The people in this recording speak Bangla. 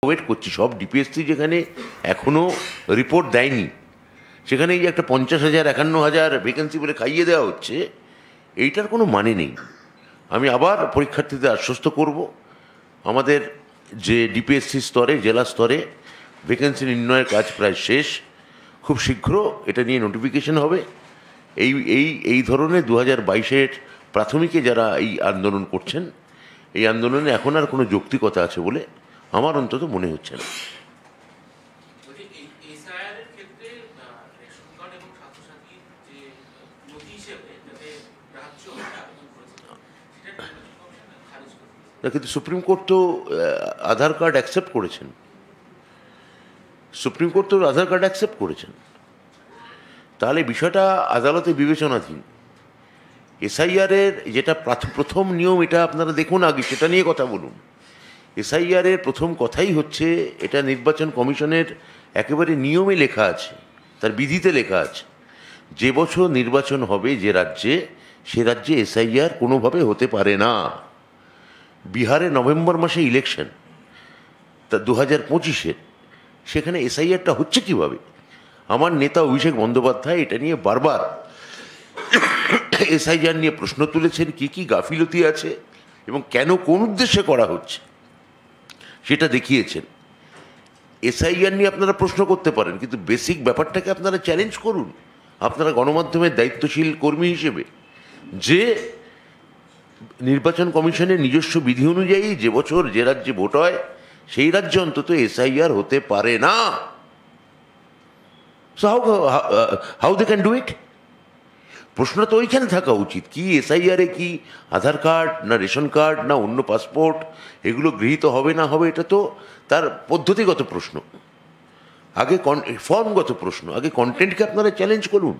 ওয়েট করছি সব ডিপিএসসি যেখানে এখনও রিপোর্ট দেয়নি, সেখানে এই যে একটা 50,000 51,000 ভ্যাকেন্সি বলে খাইয়ে দেওয়া হচ্ছে, এইটার কোনো মানে নেই। আমি আবার পরীক্ষার্থীদের আশ্বস্ত করব, আমাদের যে ডিপিএসসি স্তরে, জেলা স্তরে ভ্যাকেন্সি নির্ণয়ের কাজ প্রায় শেষ। খুব শীঘ্র এটা নিয়ে নোটিফিকেশন হবে। এই ধরনের 2022-এর প্রাথমিকে যারা এই আন্দোলন করছেন, এই আন্দোলনে এখন আর কোনো যৌক্তিকতা আছে বলে আমার অন্তত মনে হচ্ছে না। কিন্তু সুপ্রিম কোর্ট তো আধার কার্ড অ্যাকসেপ্ট করেছেন, সুপ্রিম কোর্ট তো আধার কার্ড অ্যাকসেপ্ট করেছেন। তাহলে বিষয়টা আদালতে বিবেচনাধীন। এসআইআরের যেটা প্রথম নিয়ম, এটা আপনারা দেখুন, আগে সেটা নিয়ে কথা বলুন। এসআইআরের প্রথম কথাই হচ্ছে, এটা নির্বাচন কমিশনের একেবারে নিয়মে লেখা আছে, তার বিধিতে লেখা আছে, যে বছর নির্বাচন হবে যে রাজ্যে, সে রাজ্যে এসআইআর কোনোভাবে হতে পারে না। বিহারে নভেম্বর মাসে ইলেকশন, তা 2025-এর, সেখানে এসআইআরটা হচ্ছে কীভাবে? আমার নেতা অভিষেক বন্দ্যোপাধ্যায় এটা নিয়ে বারবার এসআইআর নিয়ে প্রশ্ন তুলেছেন, কী কী গাফিলতি আছে এবং কেন, কোন উদ্দেশ্যে করা হচ্ছে সেটা দেখিয়েছেন। এসআইআর নিয়ে আপনারা প্রশ্ন করতে পারেন, কিন্তু বেসিক ব্যাপারটাকে আপনারা চ্যালেঞ্জ করুন, আপনারা গণমাধ্যমের দায়িত্বশীল কর্মী হিসেবে, যে নির্বাচন কমিশনের নিজস্ব বিধি অনুযায়ী যে বছর যে রাজ্যে ভোট হয়, সেই রাজ্যে অন্তত এসআইআর হতে পারে না। So how they can do it? প্রশ্ন তো ওইখানে থাকা উচিত, কি এসআইআরে কি আধার কার্ড না রেশন কার্ড না অন্য পাসপোর্ট, এগুলো গৃহীত হবে না হবে, এটা তো তার পদ্ধতিগত প্রশ্ন, আগে ফর্মগত প্রশ্ন, আগে কন্টেন্টকে আপনারা চ্যালেঞ্জ করুন।